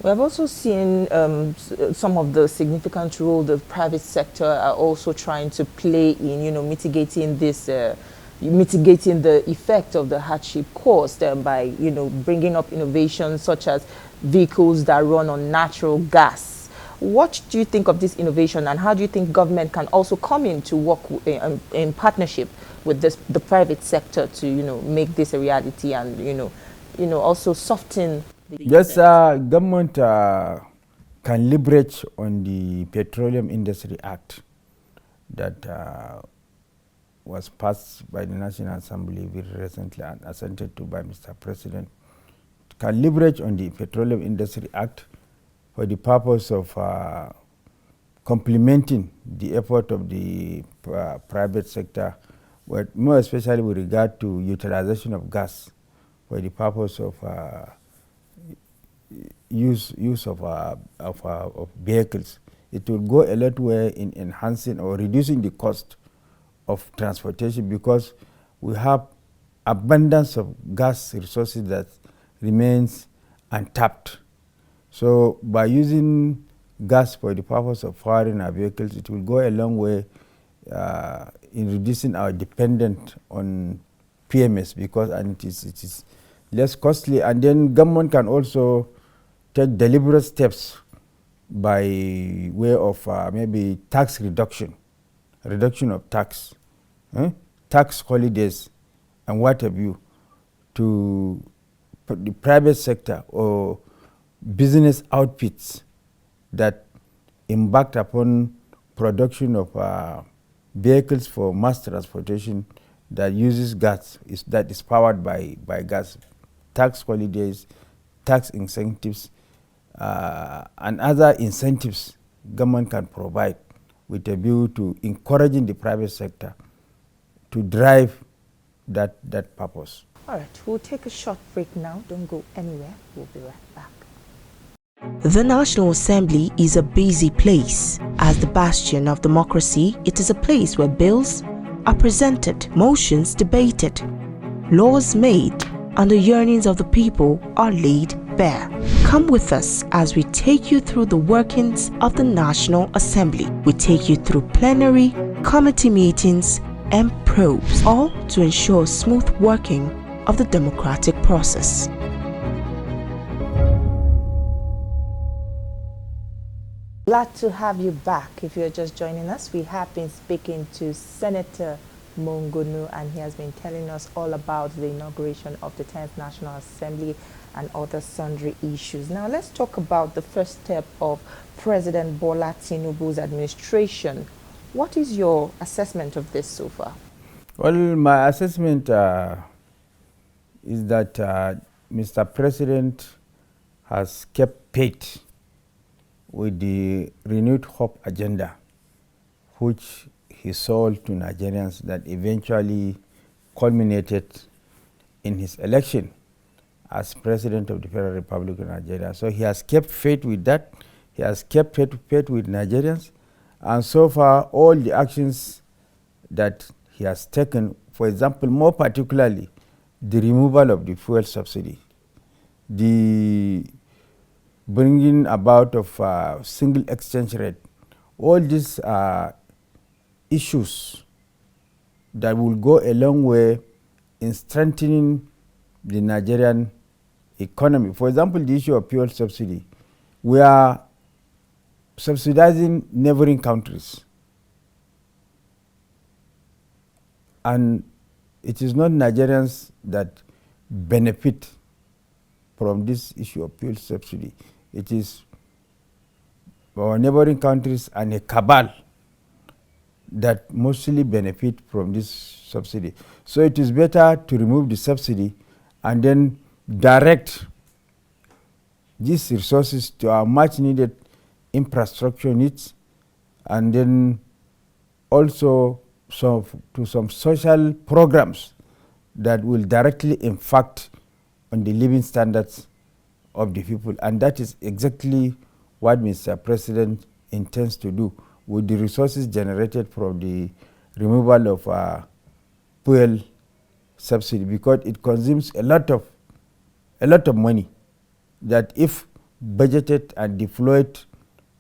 We have also seen some of the significant role the private sector are also trying to play in, mitigating this, mitigating the effect of the hardship caused by, bringing up innovations such as vehicles that run on natural gas. What do you think of this innovation, and how do you think government can also come in to work in partnership with the private sector to, make this a reality and, also soften the Yes, government can leverage on the Petroleum Industry Act that was passed by the National Assembly very recently and assented to by Mr. President. Can leverage on the Petroleum Industry Act for the purpose of complementing the effort of the private sector, but more especially with regard to utilization of gas for the purpose of use of vehicles. It will go a lot way in enhancing or reducing the cost of transportation, because we have abundance of gas resources that remains untapped. So by using gas for the purpose of powering our vehicles, it will go a long way in reducing our dependence on PMS, because it is less costly, and then government can also take deliberate steps by way of maybe tax reduction of tax, tax holidays and what have you, to the private sector or business outfits that embarked upon production of vehicles for mass transportation that uses gas, that is powered by gas. Tax holidays, tax incentives, and other incentives government can provide with a view to encouraging the private sector to drive that purpose. All right, we'll take a short break now. Don't go anywhere. We'll be right back. The National Assembly is a busy place. As the bastion of democracy, it is a place where bills are presented, motions debated, laws made, and the yearnings of the people are laid bare. Come with us as we take you through the workings of the National Assembly. We take you through plenary, committee meetings, and probes, all to ensure smooth working of the democratic process. Glad to have you back. If you're just joining us, we have been speaking to Senator Moguno, and he has been telling us all about the inauguration of the 10th National Assembly and other sundry issues. Now let's talk about the first step of President Bola Tinubu's administration. What is your assessment of this so far? Well, my assessment is that Mr. President has kept pace with the renewed hope agenda, which he sold to Nigerians, that eventually culminated in his election as President of the Federal Republic of Nigeria. So he has kept faith with that. He has kept faith with Nigerians. And so far, all the actions that he has taken, for example, more particularly, the removal of the fuel subsidy, the bringing about of single exchange rate, all these issues that will go a long way in strengthening the Nigerian economy. For example, the issue of fuel subsidy. We are subsidizing neighboring countries, and it is not Nigerians that benefit from this issue of fuel subsidy. It is our neighboring countries and a cabal that mostly benefit from this subsidy. So it is better to remove the subsidy and then direct these resources to our much needed infrastructure needs, and then also to some social programs that will directly impact on the living standards of the people. And that is exactly what Mr. President intends to do with the resources generated from the removal of fuel subsidy, because it consumes a lot of money that if budgeted and deployed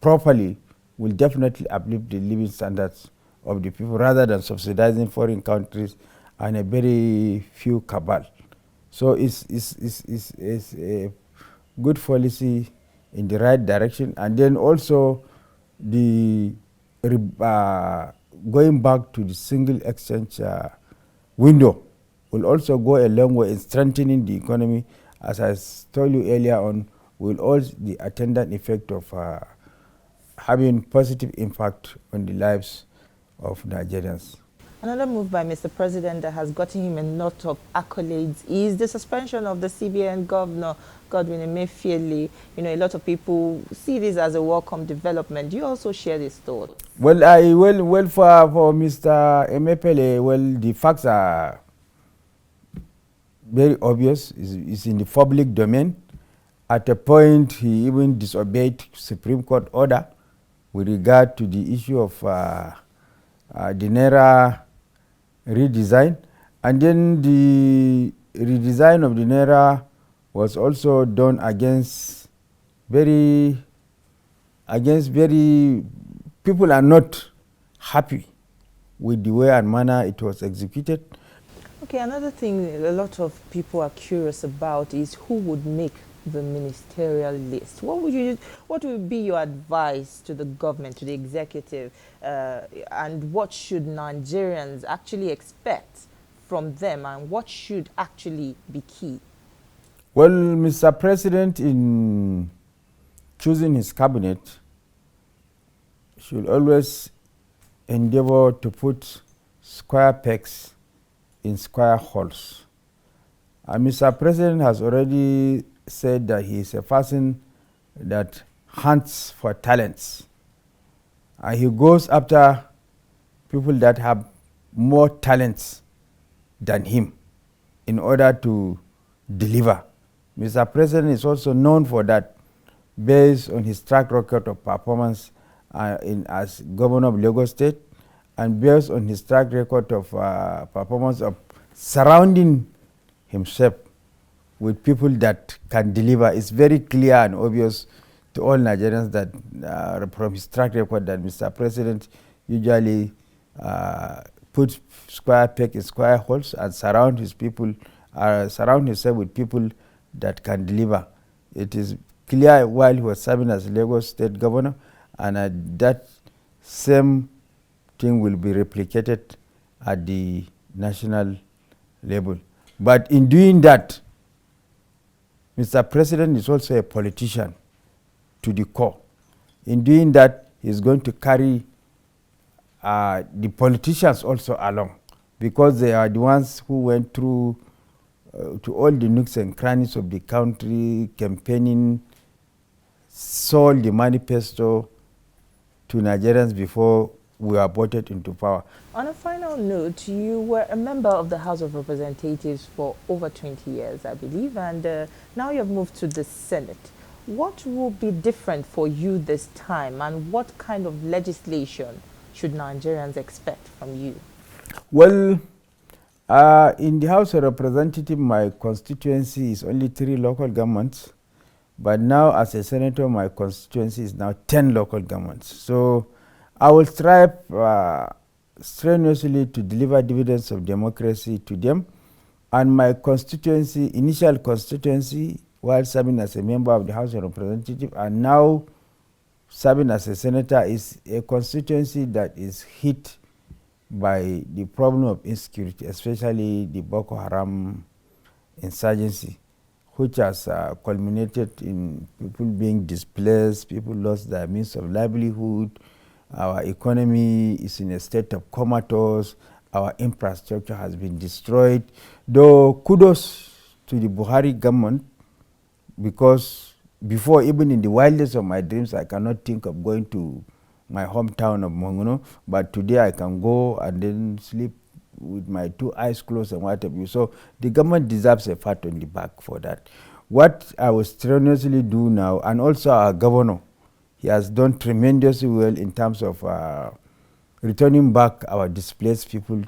properly, will definitely uplift the living standards of the people rather than subsidizing foreign countries and a very few cabal. So it's a good policy in the right direction. And then also the going back to the single exchange window will also go a long way in strengthening the economy. As I told you earlier on, will also the attendant effect of having positive impact on the lives of Nigerians. Another move by Mr. President that has gotten him a lot of accolades is the suspension of the CBN governor, Godwin Emefiele. You know, a lot of people see this as a welcome development. Do you also share this thought? Well, for Mr. Emefiele, well, the facts are very obvious. It's in the public domain. At a point, he even disobeyed Supreme Court order with regard to the issue of the Naira redesign, and then the redesign of the Naira was also done against very people are not happy with the way and manner it was executed. Okay, another thing a lot of people are curious about is who would make the ministerial list. What would be your advice to the government, to the executive, and what should Nigerians actually expect from them, and what should actually be key? Well, Mr. President, in choosing his cabinet, should always endeavor to put square pegs in square holes. And Mr. President has already said that he is a person that hunts for talents. And he goes after people that have more talents than him in order to deliver. Mr. President is also known for that based on his track record of performance as governor of Lagos State, and based on his track record of performance of surrounding himself with people that can deliver. It's very clear and obvious to all Nigerians that from his track record that Mr. President usually puts square peg in square holes and surround himself with people that can deliver. It is clear while he was serving as Lagos State Governor, and that same thing will be replicated at the national level. But in doing that, Mr. President is also a politician to the core. In doing that, he's going to carry the politicians also along, because they are the ones who went through to all the nooks and crannies of the country, campaigning, sold the manifesto to Nigerians before we were voted into power. On a final note, you were a member of the House of Representatives for over 20 years, I believe, and now you have moved to the Senate. What will be different for you this time, and what kind of legislation should Nigerians expect from you? Well, in the House of Representatives, my constituency is only 3 local governments, but now as a senator, my constituency is now 10 local governments. So I will strive strenuously to deliver dividends of democracy to them. And my constituency, initial constituency, while serving as a member of the House of Representatives and now serving as a senator, is a constituency that is hit by the problem of insecurity, especially the Boko Haram insurgency, which has culminated in people being displaced, people lost their means of livelihood. Our economy is in a state of comatose. Our infrastructure has been destroyed. Though kudos to the Buhari government, because before, even in the wildest of my dreams, I cannot think of going to my hometown of Moguno, but today I can go and then sleep with my 2 eyes closed and whatever. So the government deserves a pat on the back for that. What I will strenuously do now, and also our governor, he has done tremendously well in terms of returning back our displaced people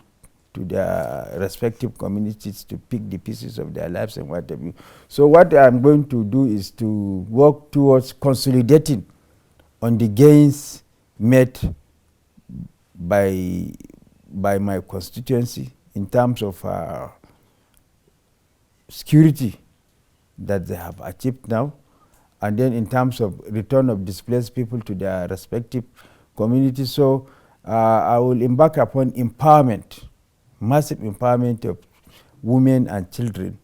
to their respective communities to pick the pieces of their lives and what have you. So what I'm going to do is to work towards consolidating on the gains made by my constituency in terms of security that they have achieved now, and then in terms of return of displaced people to their respective communities. So I will embark upon empowerment, massive empowerment of women and children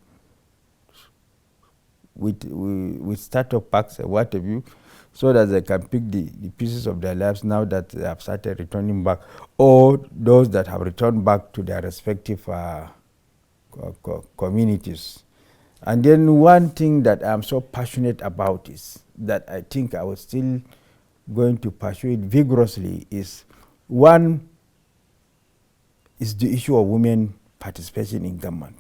with startup packs and what have you, so that they can pick the pieces of their lives now that they have started returning back, or those that have returned back to their respective communities. And then one thing that I'm so passionate about is that I think I was still going to pursue it vigorously is, one is the issue of women participation in government.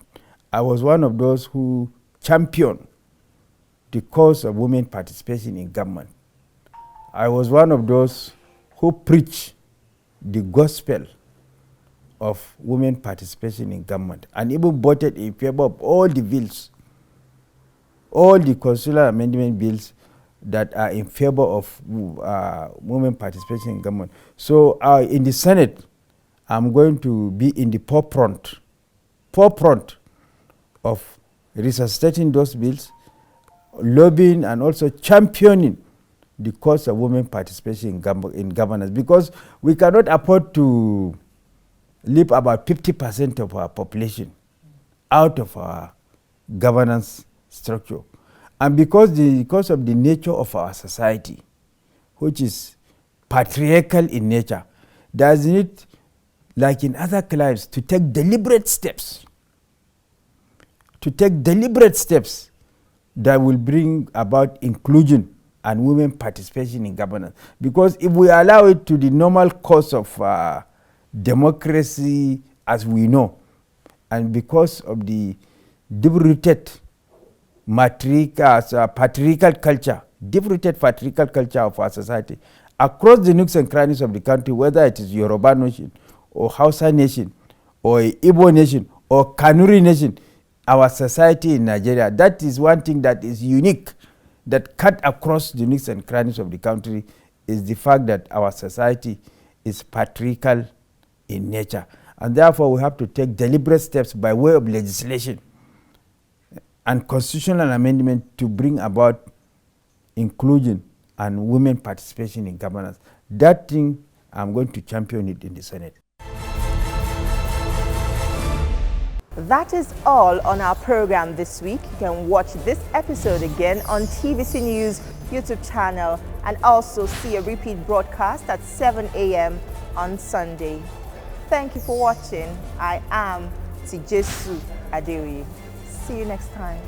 I was one of those who championed the cause of women participation in government. I was one of those who preached the gospel of women participation in government, and even voted in favor of all the bills, all the constitutional amendment bills that are in favor of women participation in government. So in the Senate, I'm going to be in the forefront of resuscitating those bills, lobbying and also championing the cause of women participation in governance, because we cannot afford to leave about 50% of our population out of our governance structure. And because of the nature of our society, which is patriarchal in nature, does need, like in other climes, to take deliberate steps that will bring about inclusion and women participation in governance. Because if we allow it to the normal course of democracy as we know, and because of the deep-rooted patriarchal culture of our society, across the nooks and crannies of the country, whether it is Yoruba nation, or Hausa nation, or Igbo nation, or Kanuri nation, our society in Nigeria, that is one thing that is unique, that cut across the nooks and crannies of the country, is the fact that our society is patriarchal in nature. And therefore, we have to take deliberate steps by way of legislation and constitutional amendment to bring about inclusion and women participation in governance. That thing, I'm going to champion it in the Senate. That is all on our program this week. You can watch this episode again on TVC News YouTube channel, and also see a repeat broadcast at 7 a.m. on Sunday. Thank you for watching. I am Tijesu Adeoye. See you next time.